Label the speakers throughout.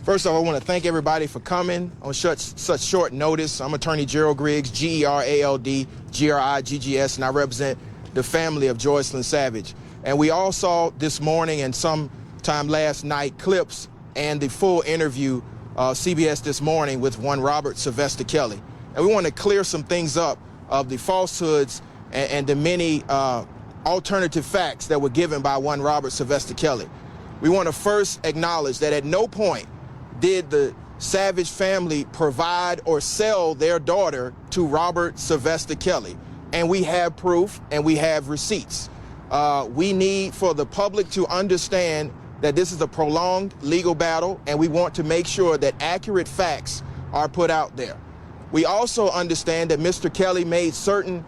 Speaker 1: First off, I want to thank everybody for coming on such short notice. I'm attorney Gerald Griggs, Gerald Griggs, and I represent the family of Jocelyn Savage. And we all saw this morning and sometime last night clips and the full interview CBS this morning with one Robert Sylvester Kelly. And we want to clear some things up of the falsehoods and the many alternative facts that were given by one Robert Sylvester Kelly. We want to first acknowledge that at no point did the Savage family provide or sell their daughter to Robert Sylvester Kelly. And we have proof and we have receipts. We need for the public to understand that this is a prolonged legal battle, and we want to make sure that accurate facts are put out there. We also understand that Mr. Kelly made certain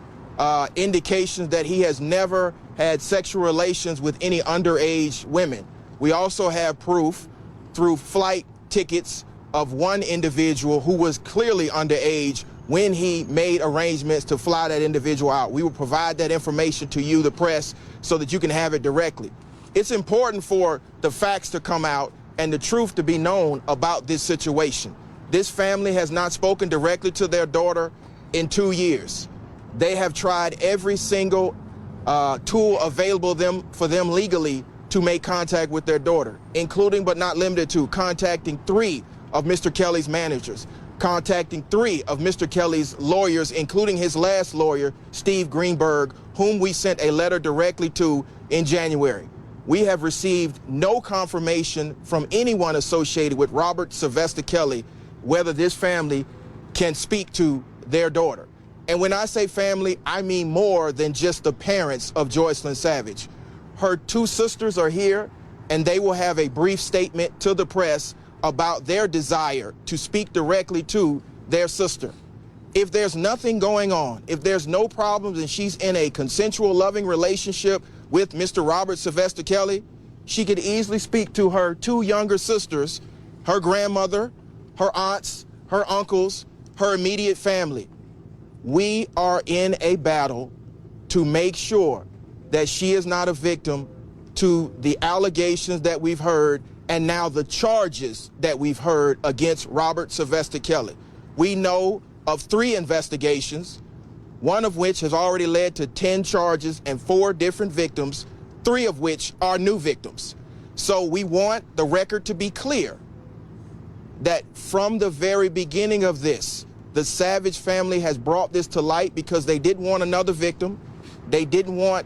Speaker 1: indications that he has never had sexual relations with any underage women. We also have proof through flight tickets of one individual who was clearly underage when he made arrangements to fly that individual out. We will provide that information to you, the press, so that you can have it directly. It's important for the facts to come out and the truth to be known about this situation. This family has not spoken directly to their daughter in 2 years. They have tried every single tool available for them legally to make contact with their daughter, including but not limited to contacting 3 of Mr. Kelly's managers, contacting 3 of Mr. Kelly's lawyers, including his last lawyer, Steve Greenberg, whom we sent a letter directly to in January. We have received no confirmation from anyone associated with Robert Sylvester Kelly whether this family can speak to their daughter. And when I say family, I mean more than just the parents of Jocelyn Savage. Her 2 sisters are here, and they will have a brief statement to the press about their desire to speak directly to their sister. If there's nothing going on, if there's no problems and she's in a consensual, loving relationship with Mr. Robert Sylvester Kelly, she could easily speak to her 2 younger sisters, her grandmother, her aunts, her uncles, her immediate family. We are in a battle to make sure that she is not a victim to the allegations that we've heard and now the charges that we've heard against Robert Sylvester Kelly. We know of 3 investigations, one of which has already led to 10 charges and 4 different victims, 3 of which are new victims. So we want the record to be clear that from the very beginning of this, the Savage family has brought this to light because they didn't want another victim. They didn't want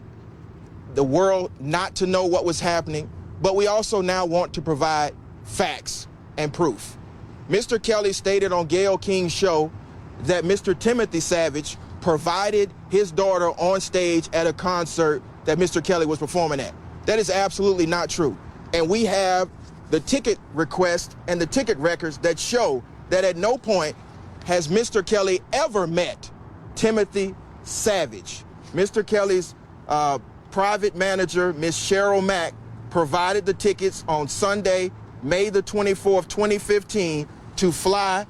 Speaker 1: the world not to know what was happening, but we also now want to provide facts and proof. Mr. Kelly stated on Gayle King's show that Mr. Timothy Savage provided his daughter on stage at a concert that Mr. Kelly was performing at. That is absolutely not true. And we have the ticket request and the ticket records that show that at no point has Mr. Kelly ever met Timothy Savage. Mr. Kelly's private manager, Miss Cheryl Mack, provided the tickets on Sunday, May the 24th, 2015, to fly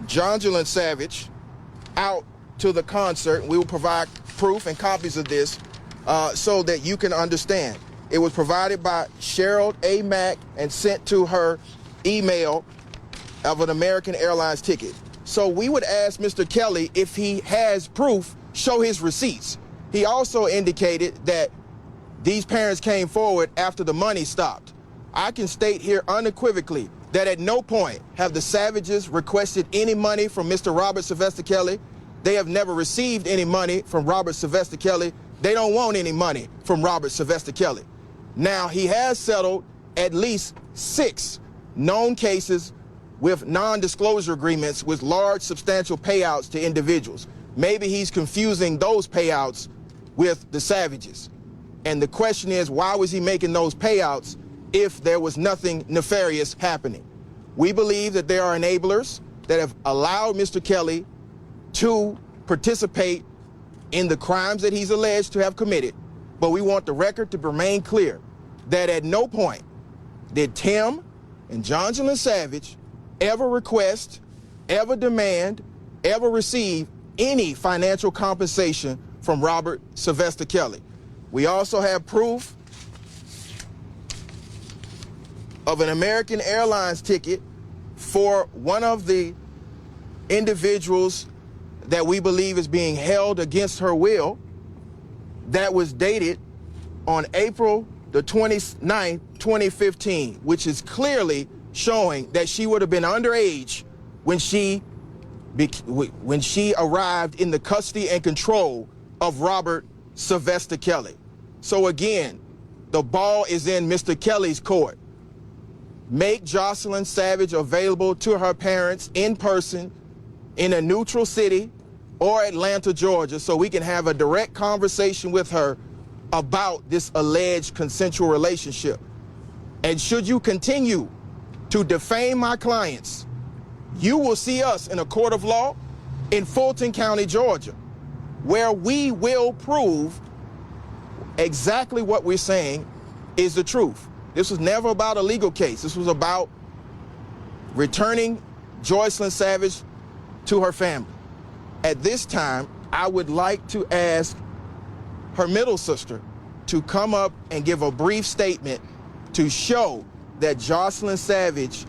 Speaker 1: Jocelyn Savage out to the concert. We will provide proof and copies of this so that you can understand. It was provided by Cheryl A. Mack and sent to her email of an American Airlines ticket. So we would ask Mr. Kelly, if he has proof, show his receipts. He also indicated that these parents came forward after the money stopped. I can state here unequivocally that at no point have the Savages requested any money from Mr. Robert Sylvester Kelly. They have never received any money from Robert Sylvester Kelly. They don't want any money from Robert Sylvester Kelly. Now, he has settled at least 6 known cases with non-disclosure agreements with large substantial payouts to individuals. Maybe he's confusing those payouts with the Savages. And the question is, why was he making those payouts if there was nothing nefarious happening? We believe that there are enablers that have allowed Mr. Kelly to participate in the crimes that he's alleged to have committed, but we want the record to remain clear that at no point did Tim and Jocelyn Savage ever request, ever demand, ever receive any financial compensation from Robert Sylvester Kelly. We also have proof of an American Airlines ticket for one of the individuals that we believe is being held against her will, that was dated on April the 29th, 2015, which is clearly showing that she would have been underage when she arrived in the custody and control of Robert Sylvester Kelly. So again, the ball is in Mr. Kelly's court. Make Jocelyn Savage available to her parents in person in a neutral city or Atlanta, Georgia, so we can have a direct conversation with her about this alleged consensual relationship. And should you continue to defame my clients, you will see us in a court of law in Fulton County, Georgia, where we will prove exactly what we're saying is the truth. This was never about a legal case. This was about returning Jocelyn Savage to her family. At this time, I would like to ask her middle sister to come up and give a brief statement to show that Jocelyn Savage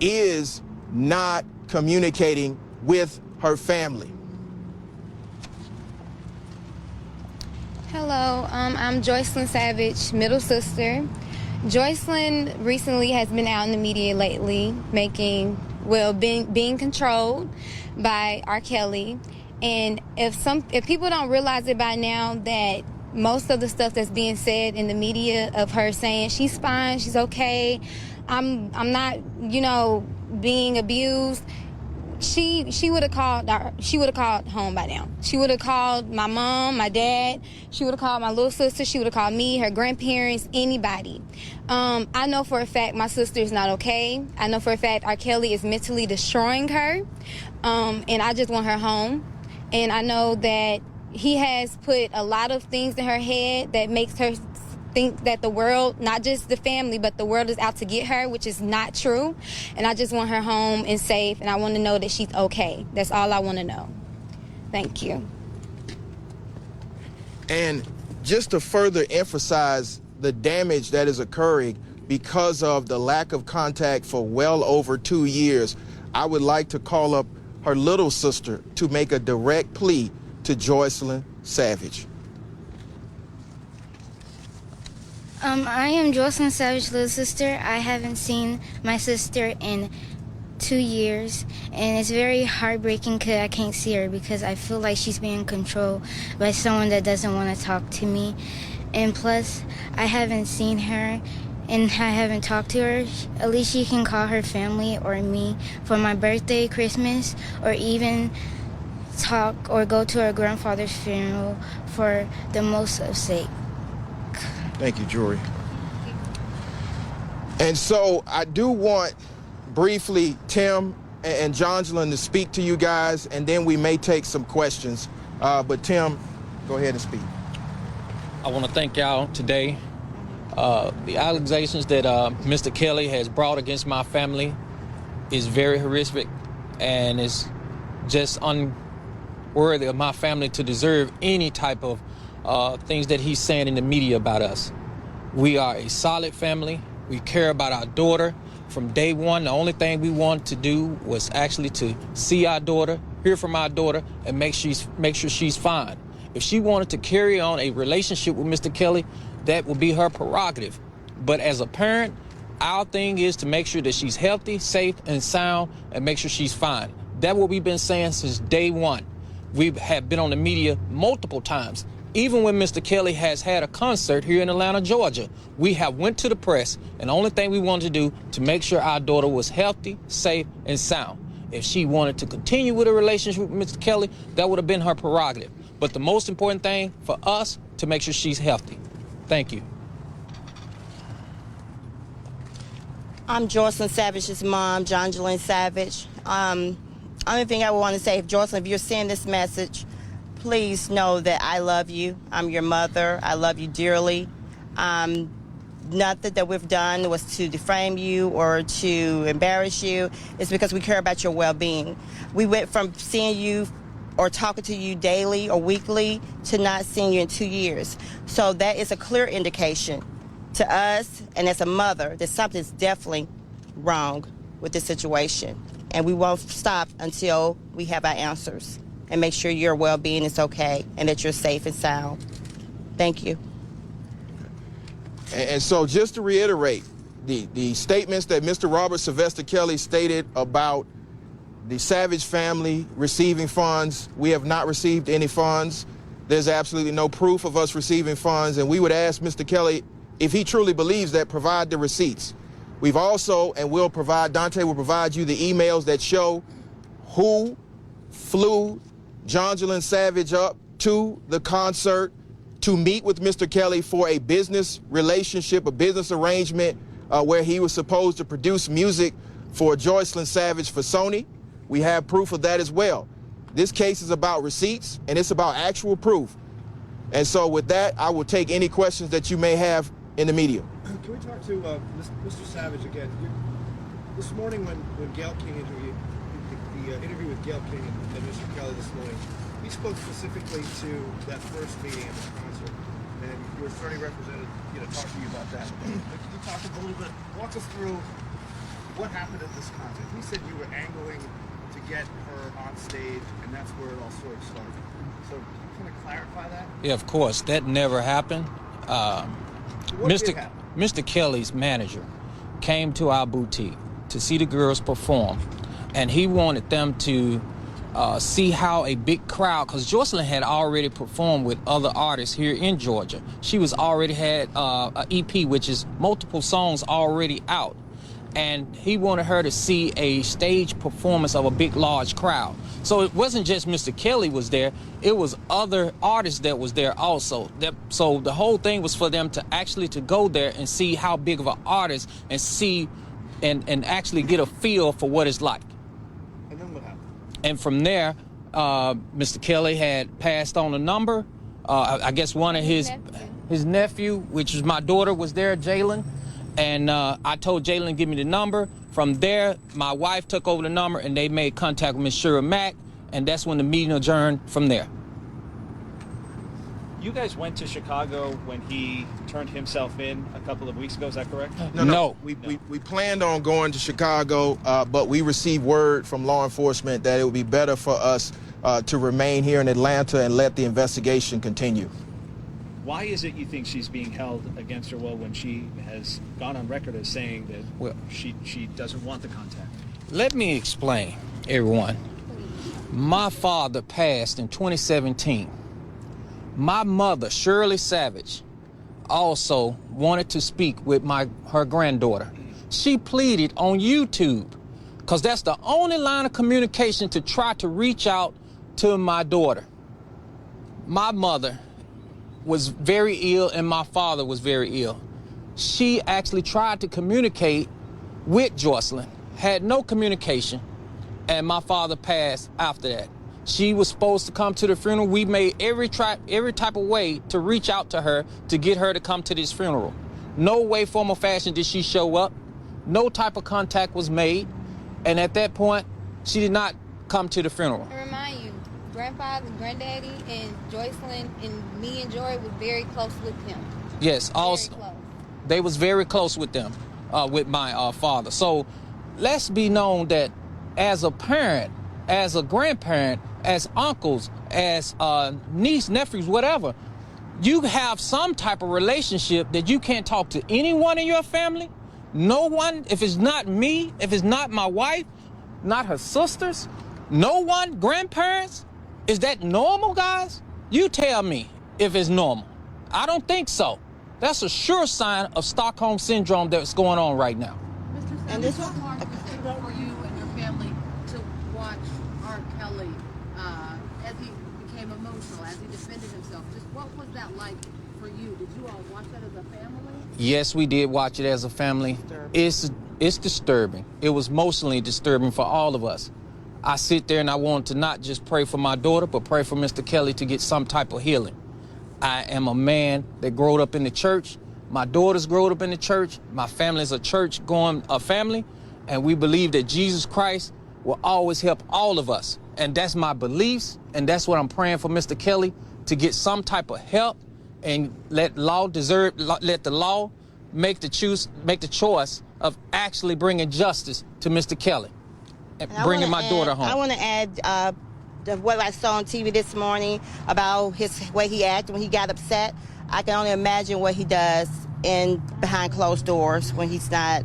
Speaker 1: is not communicating with her family.
Speaker 2: Hello, I'm Jocelyn Savage, middle sister. Jocelyn recently has been out in the media lately being controlled by R. Kelly. And if people don't realize it by now, that most of the stuff that's being said in the media of her saying she's fine, she's okay, I'm not, being abused, she would have called home by now. She would have called my mom, my dad, she would have called my little sister, she would have called me, her grandparents, anybody. I know for a fact my sister is not okay. I know for a fact R. Kelly is mentally destroying her, and I just want her home. And I know that he has put a lot of things in her head that makes her think that the world, not just the family, but the world is out to get her, which is not true. And I just want her home and safe, and I want to know that she's okay. That's all I want to know. Thank you.
Speaker 1: And just to further emphasize the damage that is occurring because of the lack of contact for well over 2 years, I would like to call up her little sister to make a direct plea to Jocelyn Savage.
Speaker 3: I am Jocelyn Savage, little sister. I haven't seen my sister in 2 years, and it's very heartbreaking because I can't see her because I feel like she's being controlled by someone that doesn't want to talk to me. And plus, I haven't seen her and I haven't talked to her. At least she can call her family or me for my birthday, Christmas, or even talk or go to her grandfather's funeral for the most of sake.
Speaker 1: Thank you, Jory. And so I do want briefly Tim and Jocelyn to speak to you guys, and then we may take some questions. But Tim, go ahead and speak.
Speaker 4: I want to thank y'all today. The allegations that Mr. Kelly has brought against my family is very horrific, and it's just unworthy of my family to deserve any type of things that he's saying in the media about us. We are a solid family. We care about our daughter. From day one, the only thing we wanted to do was actually to see our daughter, hear from our daughter, and make sure she's fine. If she wanted to carry on a relationship with Mr. Kelly, that would be her prerogative. But as a parent, our thing is to make sure that she's healthy, safe, and sound, and make sure she's fine. That's what we've been saying since day one. We have been on the media multiple times. Even when Mr. Kelly has had a concert here in Atlanta, Georgia, we have went to the press, and the only thing we wanted to do to make sure our daughter was healthy, safe, and sound. If she wanted to continue with a relationship with Mr. Kelly, that would have been her prerogative. But the most important thing for us, to make sure she's healthy. Thank you.
Speaker 5: I'm Jocelyn Savage's mom, Jocelyn Savage. Only thing I would want to say, if Jocelyn, if you're seeing this message, please know that I love you. I'm your mother. I love you dearly. Nothing that we've done was to defame you or to embarrass you. It's because we care about your well-being. We went from seeing you or talking to you daily or weekly to not seeing you in 2 years. So that is a clear indication to us, and as a mother, that something's definitely wrong with this situation. And we won't stop until we have our answers and make sure your well-being is okay and that you're safe and sound. Thank you.
Speaker 1: And so just to reiterate, the statements that Mr. Robert Sylvester Kelly stated about the Savage family receiving funds, we have not received any funds. There's absolutely no proof of us receiving funds, and we would ask Mr. Kelly, if he truly believes that, provide the receipts. We've also, and we'll provide, Dante will provide you the emails that show who flew Jocelyn Savage up to the concert to meet with Mr. Kelly for a business relationship, a business arrangement where he was supposed to produce music for Jocelyn Savage for Sony. We have proof of that as well. This case is about receipts, and it's about actual proof. And so with that, I will take any questions that you may have in the media.
Speaker 6: Can we talk to Mr. Savage again? This morning when Gayle King interviewed, the interview with Gayle King and Mr. Kelly this morning, he spoke specifically to that first meeting at the concert, and your attorney represented, talk to you about that. Can you talk a little bit, walk us through what happened at this concert? He said you were angling to get her on stage, and that's where it all sort of started. So can you kind of clarify that?
Speaker 4: Yeah, of course. That never happened. Mr. Kelly's manager came to our boutique to see the girls perform, and he wanted them to see how a big crowd, because Jocelyn had already performed with other artists here in Georgia. She was already had an EP, which is multiple songs already out. And he wanted her to see a stage performance of a big, large crowd. So it wasn't just Mr. Kelly was there, it was other artists that was there also. So the whole thing was for them to actually to go there and see how big of an artist and see and actually get a feel for what it's like.
Speaker 6: And then what happened?
Speaker 4: And from there, Mr. Kelly had passed on a number. I guess one of his nephew, which was my daughter, was there, Jalen. And I told Jalen to give me the number. From there, my wife took over the number, and they made contact with Miss Shira Mack, and that's when the meeting adjourned from there.
Speaker 7: You guys went to Chicago when he turned himself in a couple of weeks ago, is that correct?
Speaker 4: No.
Speaker 1: We planned on going to Chicago, but we received word from law enforcement that it would be better for us to remain here in Atlanta and let the investigation continue.
Speaker 7: Why is it you think she's being held against her will when she has gone on record as saying that she doesn't want the contact?
Speaker 4: Let me explain, everyone. My father passed in 2017. My mother, Shirley Savage, also wanted to speak with her granddaughter. She pleaded on YouTube, because that's the only line of communication to try to reach out to my daughter. My mother was very ill, and my father was very ill. She actually tried to communicate with Jocelyn, had no communication, and my father passed after that. She was supposed to come to the funeral. We made every type of way to reach out to her to get her to come to this funeral. No way, form, or fashion did she show up. No type of contact was made, and at that point, she did not come to the funeral.
Speaker 2: I remind you, grandfather, granddaddy, and Jocelyn and me and Joy was very close with him.
Speaker 4: Yes, also they was very close with them, with my father. So let's be known that as a parent, as a grandparent, as uncles, as niece, nephews, whatever, you have some type of relationship that you can't talk to anyone in your family. No one, if it's not me, if it's not my wife, not her sisters, no one, grandparents. Is that normal, guys? You tell me if it's normal. I don't think so. That's a sure sign of Stockholm Syndrome that's going on right now.
Speaker 8: Mr. Savage, how hard was it for you and your family to watch R. Kelly as he became emotional, as he defended himself? Just what was that like for you? Did you all watch that as a family?
Speaker 4: Yes, we did watch it as a family. It's disturbing. It was emotionally disturbing for all of us. I sit there and I wanted to not just pray for my daughter, but pray for Mr. Kelly to get some type of healing. I am a man that grew up in the church. My daughters grew up in the church. My family is a church-going family, and we believe that Jesus Christ will always help all of us. And that's my beliefs, and that's what I'm praying for Mr. Kelly, to get some type of help and let the law make the choice of actually bringing justice to Mr. Kelly and bringing my daughter home.
Speaker 5: I want to add what I saw on TV this morning about his way he acted when he got upset. I can only imagine what he does behind closed doors when he's not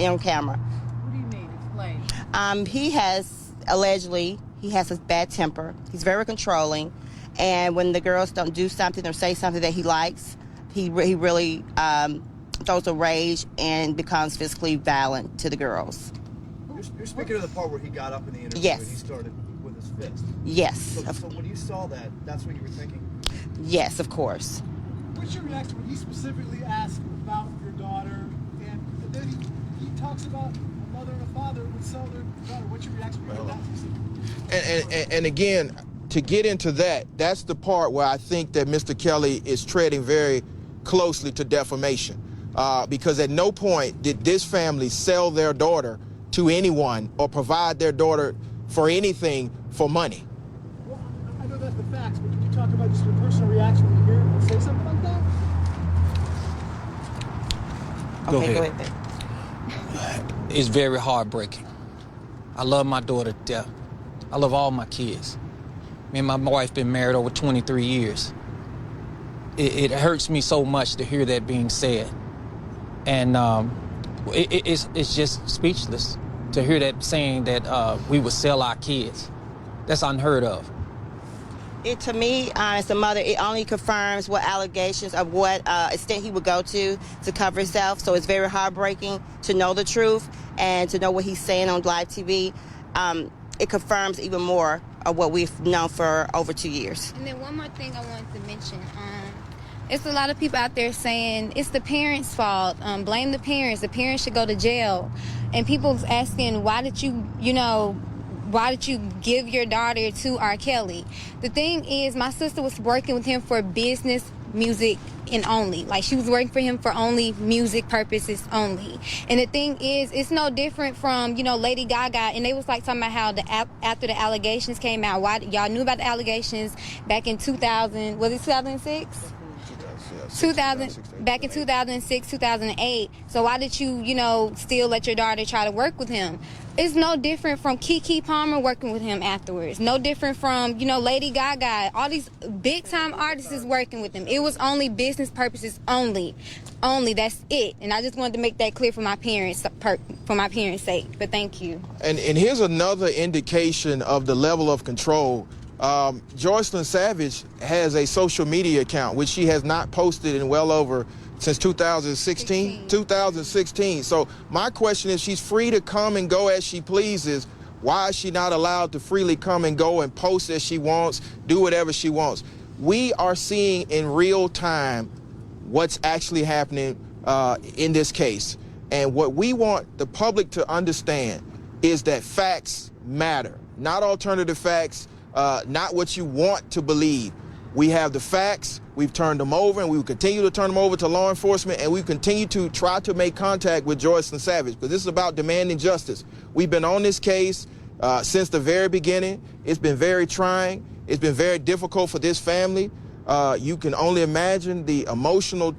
Speaker 5: on camera.
Speaker 8: What do you mean? Explain.
Speaker 5: He has a bad temper. He's very controlling, and when the girls don't do something or say something that he likes, he really throws a rage and becomes physically violent to the girls.
Speaker 6: You're speaking of the part where he got up in the interview
Speaker 5: Yes.
Speaker 6: and he started with his fist.
Speaker 5: Yes.
Speaker 6: So when you saw that, that's what you were thinking?
Speaker 5: Yes, of course.
Speaker 9: What's your reaction when he specifically asked about your daughter, and then he talks about a mother and a father would sell their daughter? What's your reaction to that specifically?
Speaker 1: And again, to get into that, that's the part where I think that Mr. Kelly is treading very closely to defamation. Because at no point did this family sell their daughter to anyone or provide their daughter for anything for money.
Speaker 9: Well, I know that's the facts, but can you talk about just your personal reaction when you hear him say something like that?
Speaker 4: Go
Speaker 5: Okay,
Speaker 4: ahead.
Speaker 5: go ahead.
Speaker 4: It's very heartbreaking. I love my daughter to death. I love all my kids. Me and my wife been married over 23 years. It hurts me so much to hear that being said. And it's just speechless to hear that saying that we would sell our kids. That's unheard of.
Speaker 5: To me, as a mother, it only confirms what allegations of what extent he would go to cover himself. So it's very heartbreaking to know the truth and to know what he's saying on live TV. It confirms even more of what we've known for over 2 years.
Speaker 2: And then one more thing I wanted to mention. It's a lot of people out there saying it's the parents' fault. Blame the parents. The parents should go to jail. And people's asking, why did you give your daughter to R. Kelly? The thing is, my sister was working with him for business, music, and only. Like, she was working for him for only music purposes only. And the thing is, it's no different from, Lady Gaga. And they was like talking about how after the allegations came out, why y'all knew about the allegations back in 2000, was it 2006? 2000, back in 2006, 2008. So why did you, still let your daughter try to work with him? It's no different from Keke Palmer working with him afterwards. No different from, Lady Gaga. All these big-time artists is working with him. It was only business purposes only. Only, that's it. And I just wanted to make that clear for my parents' sake. But thank you. And
Speaker 1: here's another indication of the level of control. Jocelyn Savage has a social media account, which she has not posted in well over since 2016. So my question is, she's free to come and go as she pleases. Why is she not allowed to freely come and go and post as she wants, do whatever she wants? We are seeing in real time what's actually happening in this case. And what we want the public to understand is that facts matter, not alternative facts. Not what you want to believe. We have the facts, we've turned them over, and we will continue to turn them over to law enforcement, and we continue to try to make contact with Jocelyn Savage, because this is about demanding justice. We've been on this case since the very beginning. It's been very trying. It's been very difficult for this family. You can only imagine the emotional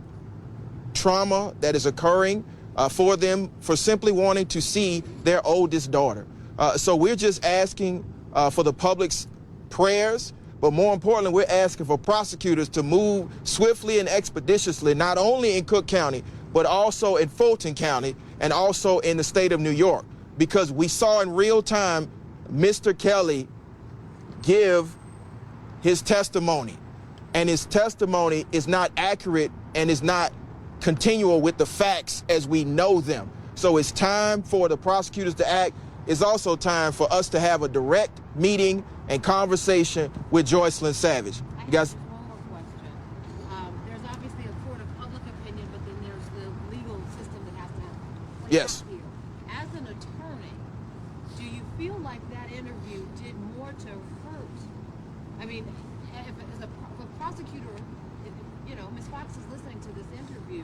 Speaker 1: trauma that is occurring for them for simply wanting to see their oldest daughter. So we're just asking for the public's prayers, but more importantly, we're asking for prosecutors to move swiftly and expeditiously, not only in Cook County, but also in Fulton County and also in the state of New York, because we saw in real time Mr. Kelly give his testimony, and his testimony is not accurate and is not continual with the facts as we know them. So it's time for the prosecutors to act. It's also time for us to have a direct meeting and conversation with Jocelyn Savage. You guys.
Speaker 8: One more question. There's obviously a court of public opinion, but then there's the legal system that has to play
Speaker 1: Yes.
Speaker 8: out here. As an attorney, do you feel like that interview did more to hurt? I mean, if a prosecutor, Ms. Fox is listening to this interview,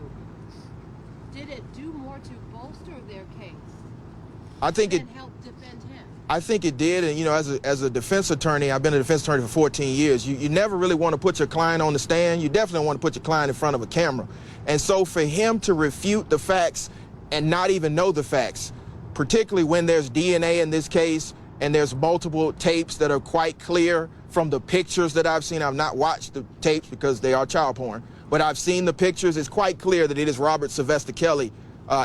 Speaker 8: did it do more to bolster their case
Speaker 1: I think it.
Speaker 8: and help defend him?
Speaker 1: I think it did, and as a defense attorney, I've been a defense attorney for 14 years. You never really want to put your client on the stand. You definitely want to put your client in front of a camera. And so for him to refute the facts and not even know the facts, particularly when there's DNA in this case and there's multiple tapes that are quite clear from the pictures that I've seen. I've not watched the tapes because they are child porn, but I've seen the pictures. It's quite clear that it is Robert Sylvester Kelly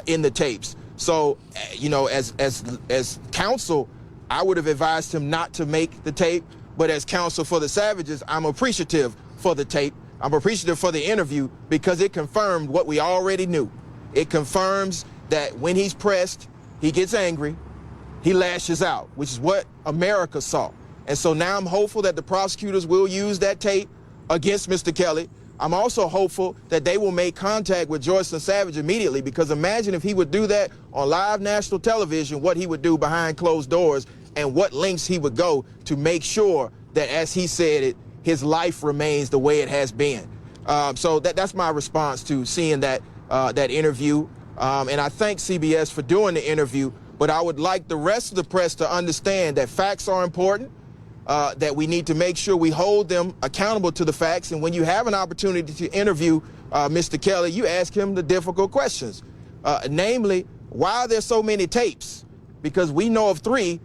Speaker 1: in the tapes. So, as counsel, I would have advised him not to make the tape, but as counsel for the Savages, I'm appreciative for the tape. I'm appreciative for the interview because it confirmed what we already knew. It confirms that when he's pressed, he gets angry, he lashes out, which is what America saw. And so now I'm hopeful that the prosecutors will use that tape against Mr. Kelly. I'm also hopeful that they will make contact with Jocelyn Savage immediately, because imagine if he would do that on live national television, what he would do behind closed doors and what lengths he would go to make sure that, as he said it, his life remains the way it has been. So that's my response to seeing that interview. And I thank CBS for doing the interview, but I would like the rest of the press to understand that facts are important, that we need to make sure we hold them accountable to the facts. And when you have an opportunity to interview Mr. Kelly, you ask him the difficult questions, namely, why are there so many tapes? Because we know of 3.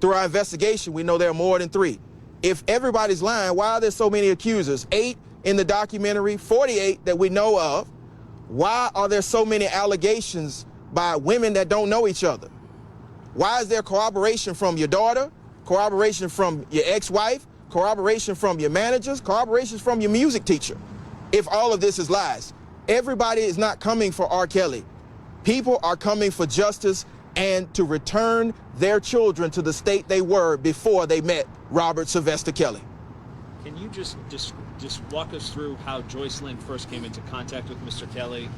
Speaker 1: Through our investigation, we know there are more than 3. If everybody's lying, why are there so many accusers? 8 in the documentary, 48 that we know of. Why are there so many allegations by women that don't know each other? Why is there corroboration from your daughter, corroboration from your ex-wife, corroboration from your managers, corroboration from your music teacher? If all of this is lies, everybody is not coming for R. Kelly. People are coming for justice and to return their children to the state they were before they met Robert Sylvester Kelly.
Speaker 7: Can you just walk us through how Jocelyn first came into contact with Mr. Kelly,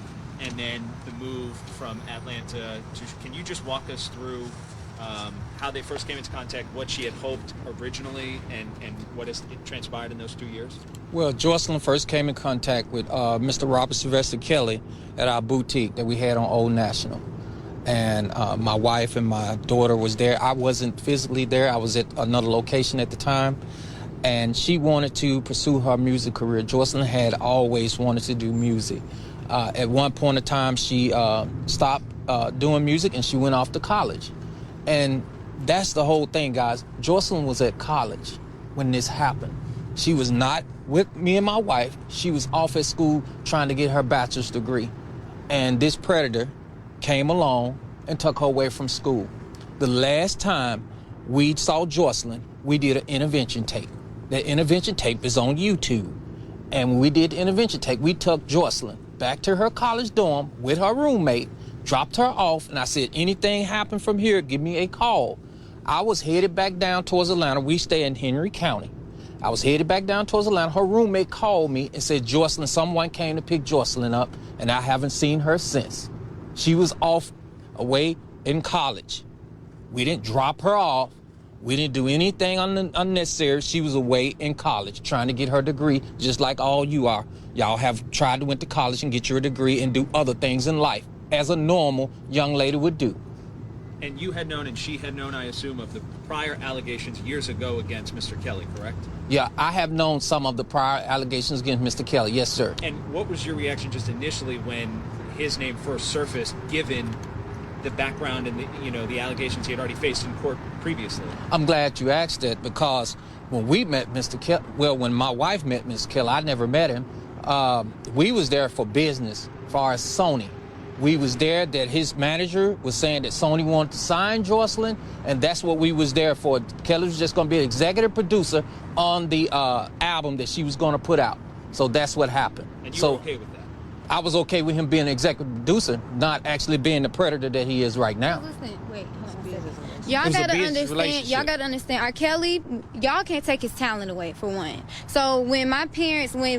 Speaker 7: and then the move from Atlanta to? Can you just walk us through how they first came into contact, what she had hoped originally, and what has transpired in those 2 years?
Speaker 4: Well, Jocelyn first came in contact with Mr. Robert Sylvester Kelly at our boutique that we had on Old National. And my wife and my daughter was there. I wasn't physically there. I was at another location at the time. And she wanted to pursue her music career. Jocelyn had always wanted to do music. At one point in time, she stopped doing music and she went off to college. And that's the whole thing, guys. Jocelyn was at college when this happened. She was not with me and my wife. She was off at school trying to get her bachelor's degree. And this predator came along and took her away from school. The last time we saw Jocelyn, we did an intervention tape. That intervention tape is on YouTube. And when we did the intervention tape, we took Jocelyn back to her college dorm with her roommate, dropped her off, and I said, anything happen from here, give me a call. I was headed back down towards Atlanta. We stay in Henry County. I was headed back down towards Atlanta. Her roommate called me and said, Jocelyn, someone came to pick Jocelyn up, and I haven't seen her since. She was off away in college. We didn't drop her off. We didn't do anything unnecessary. She was away in college trying to get her degree, just like all you are. Y'all have tried to went to college and get your degree and do other things in life, as a normal young lady would do.
Speaker 7: And you had known and she had known, I assume, of the prior allegations years ago against Mr. Kelly, correct?
Speaker 4: Yeah, I have known some of the prior allegations against Mr. Kelly, yes, sir.
Speaker 7: And what was your reaction just initially when his name first surfaced, given the background and the allegations he had already faced in court previously?
Speaker 4: I'm glad you asked that, because when we met Mr. Kelly, well, when my wife met Mr. Kelly, I never met him. We was there for business, as far as Sony. We was there that his manager was saying that Sony wanted to sign Jocelyn, and that's what we was there for. Kelly was just going to be an executive producer on the album that she was going to put out. So that's what happened.
Speaker 7: And you were okay with that? I
Speaker 4: was okay with him being an executive producer, not actually being the predator that he is right now.
Speaker 2: Listen, wait, hold on. Y'all
Speaker 4: It was a
Speaker 2: gotta
Speaker 4: business
Speaker 2: understand.
Speaker 4: relationship.
Speaker 2: Y'all gotta understand. R. Kelly, y'all can't take his talent away for one. So when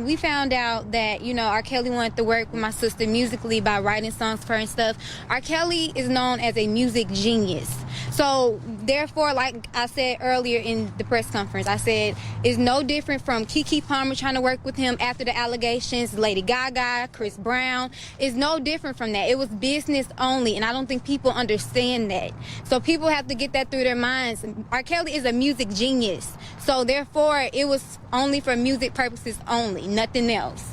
Speaker 2: we found out that R. Kelly wanted to work with my sister musically by writing songs for her and stuff, R. Kelly is known as a music genius. So therefore, like I said earlier in the press conference, I said it's no different from Keke Palmer trying to work with him after the allegations, Lady Gaga, Chris Brown. It's no different from that. It was business only, and I don't think people understand that. So people have to get that through their minds. R. Kelly is a music genius. So therefore, it was only for music purposes only, nothing else.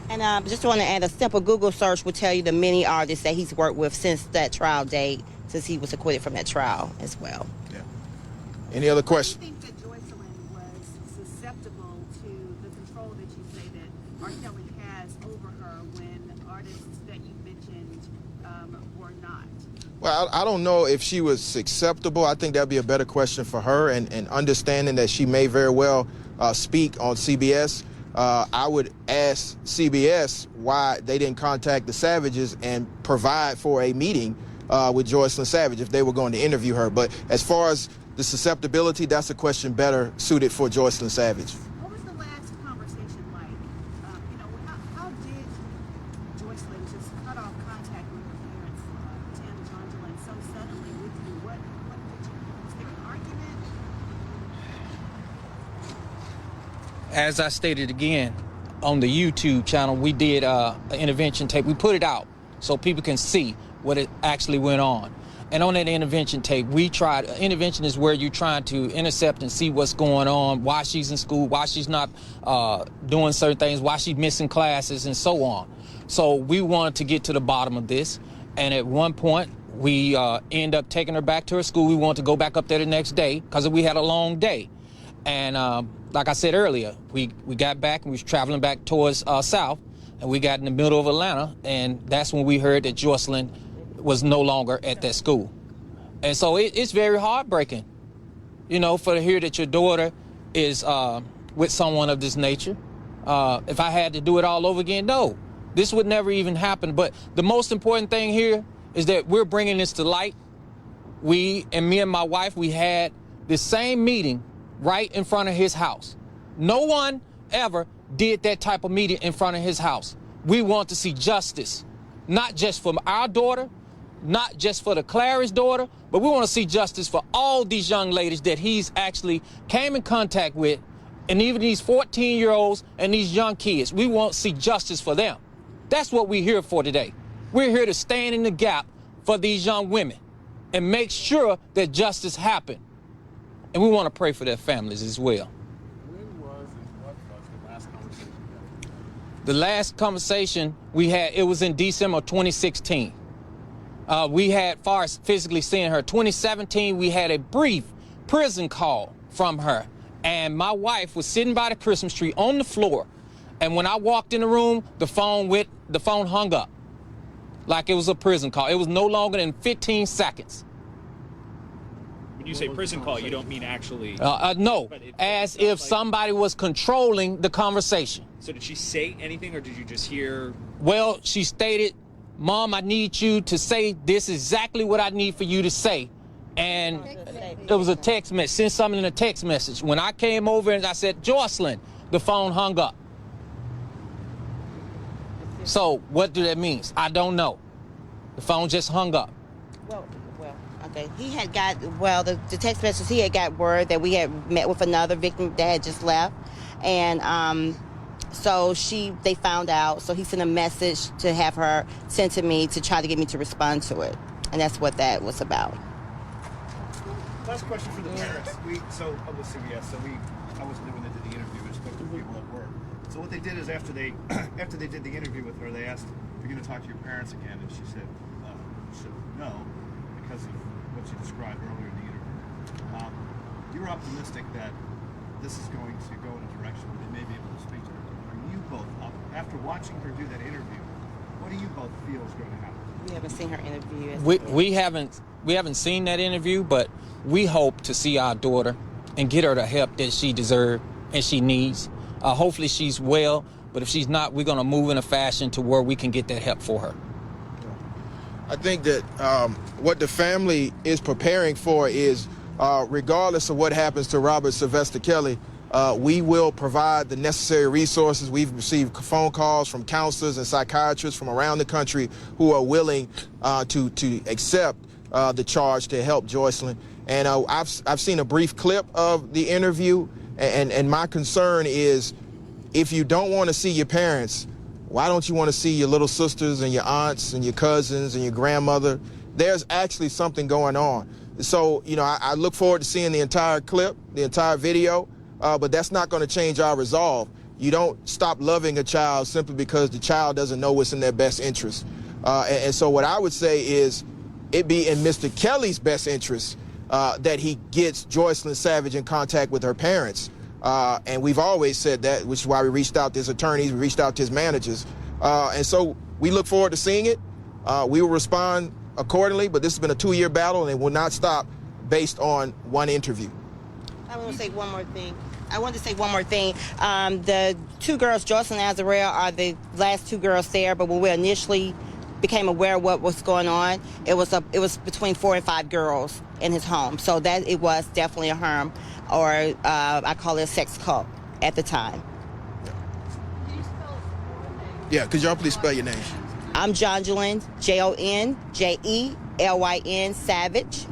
Speaker 5: And just want to add, a simple Google search will tell you the many artists that he's worked with since that trial date, since he was acquitted from that trial as well.
Speaker 1: Yeah. Any other questions?
Speaker 8: Do you think that Jocelyn was susceptible to the control that you say that R. Kelly has over her when artists that you mentioned were not?
Speaker 1: Well, I don't know if she was acceptable. I think that'd be a better question for her, and understanding that she may very well speak on CBS. I would ask CBS why they didn't contact the Savages and provide for a meeting with Jocelyn Savage if they were going to interview her. But as far as the susceptibility, that's a question better suited for Jocelyn Savage.
Speaker 8: What was the last conversation like? How did Jocelyn just cut off contact with her parents, Tim, Jocelyn, so suddenly with you? What did you? Was there an argument?
Speaker 4: As I stated again, on the YouTube channel, we did an intervention tape. We put it out so people can see what it actually went on. And on that intervention tape, intervention is where you're trying to intercept and see what's going on, why she's in school, why she's not doing certain things, why she's missing classes, and so on. So we wanted to get to the bottom of this. And at one point, we end up taking her back to her school. We wanted to go back up there the next day because we had a long day. And like I said earlier, we got back and we was traveling back towards south, and we got in the middle of Atlanta, and that's when we heard that Jocelyn was no longer at that school. And so it's very heartbreaking, for to hear that your daughter is with someone of this nature. If I had to do it all over again, no, this would never even happen. But the most important thing here is that we're bringing this to light. Me and my wife, we had the same meeting right in front of his house. No one ever did that type of meeting in front of his house. We want to see justice, not just for our daughter, not just for the Clary's daughter, but we want to see justice for all these young ladies that he's actually came in contact with, and even these 14-year-olds and these young kids. We want to see justice for them. That's what we're here for today. We're here to stand in the gap for these young women and make sure that justice happens. And we want to pray for their families as well.
Speaker 9: When was and what was the last conversation you had?
Speaker 4: The last conversation we had, it was in December 2016. We had, far as physically seeing her, 2017, we had a brief prison call from her. And my wife was sitting by the Christmas tree on the floor. And when I walked in the room, the phone hung up like it was a prison call. It was no longer than 15 seconds.
Speaker 7: When you say prison call, you don't mean actually...
Speaker 4: No, as if somebody was controlling the conversation.
Speaker 7: So did she say anything, or did you just hear...
Speaker 4: Well, she stated, "Mom, I need you to say this exactly what I need for you to say." And it was a text message, send something in a text message. When I came over and I said, "Jocelyn," the phone hung up. So what do that mean? I don't know. The phone just hung up.
Speaker 5: Well, okay. He had got, the text message, he had got word that we had met with another victim that had just left. And so they found out. So he sent a message to have her sent to me to try to get me to respond to it. And that's what that was about.
Speaker 6: Last question for the parents. I'm with CBS, I wasn't there when they did the interview. I spoke to people at work. So what they did is after they did the interview with her, they asked, "Are you going to talk to your parents again?" And she said no, because of what she described earlier in the interview. You're optimistic that this is going to go in a direction where they may be able to speak to her. Are you both, after watching her do that interview, what do you both feel is going to happen?
Speaker 5: We haven't seen her interview.
Speaker 4: We haven't seen that interview, but we hope to see our daughter and get her the help that she deserves and she needs. Hopefully she's well, but if she's not, we're going to move in a fashion to where we can get that help for her.
Speaker 1: I think that what the family is preparing for is, regardless of what happens to Robert Sylvester Kelly, we will provide the necessary resources. We've received phone calls from counselors and psychiatrists from around the country who are willing to accept the charge to help Jocelyn. And I've seen a brief clip of the interview, and my concern is, if you don't want to see your parents, why don't you want to see your little sisters and your aunts and your cousins and your grandmother? There's actually something going on. So, you know, I look forward to seeing the entire clip, the entire video, but that's not going to change our resolve. You don't stop loving a child simply because the child doesn't know what's in their best interest. And so what I would say is, it be in Mr. Kelly's best interest that he gets Jocelyn Savage in contact with her parents. And we've always said that, which is why we reached out to his attorneys, we reached out to his managers. And so we look forward to seeing it. We will respond accordingly, but this has been a 2-year battle, and it will not stop based on one interview.
Speaker 5: I want to say one more thing. The 2 girls, Jocelyn and Azarel, are the last 2 girls there, but when we initially became aware of what was going on, it was between 4 and 5 girls in his home. So that it was definitely a harm, or I call it a sex cult at the time.
Speaker 1: Yeah, could y'all please spell your name?
Speaker 5: I'm Jonjelyn, Jonjelyn, Savage, Savage.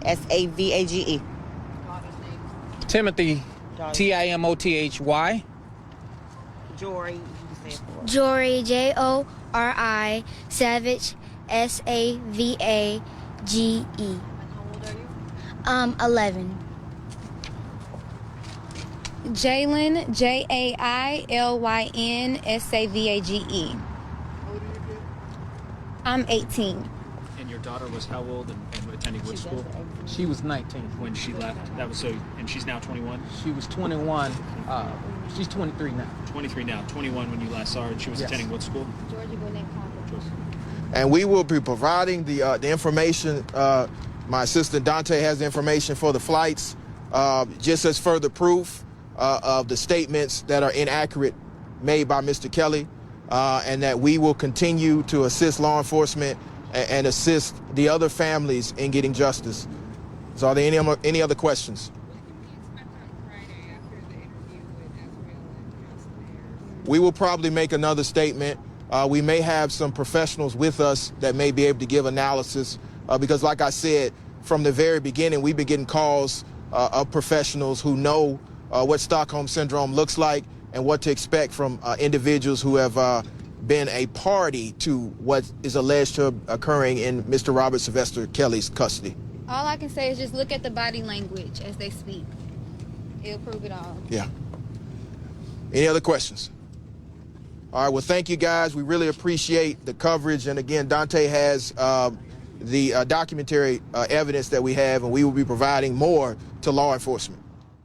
Speaker 4: Timothy, Timothy.
Speaker 5: Jory,
Speaker 3: Jory, Jori, Savage, Savage.
Speaker 8: And how old are you?
Speaker 3: 11.
Speaker 2: Jaylyn, Jailyn, Savage.
Speaker 9: How old are you again?
Speaker 2: I'm 18.
Speaker 7: And your daughter was how old and attending what school
Speaker 4: She was 19.
Speaker 7: when she left? That was so, and she's now 21.
Speaker 4: She was 21. She's 23 now.
Speaker 7: 23 now. 21 when you last saw her, and she was
Speaker 4: Yes.
Speaker 7: attending what school?
Speaker 1: And we will be providing the information. My assistant Dante has the information for the flights, just as further proof of the statements that are inaccurate made by Mr. Kelly, and that we will continue to assist law enforcement and assist the other families in getting justice. So are there any other questions? We will probably make another statement. We may have some professionals with us that may be able to give analysis, because like I said, from the very beginning, we've been getting calls of professionals who know what Stockholm Syndrome looks like and what to expect from individuals who have been a party to what is alleged to occurring in Mr. Robert Sylvester Kelly's custody.
Speaker 2: All I can say is just look at the body language as they speak. It'll prove it all.
Speaker 1: Yeah. Any other questions? All right, well, thank you, guys. We really appreciate the coverage. And again, Dante has the documentary evidence that we have, and we will be providing more to law enforcement.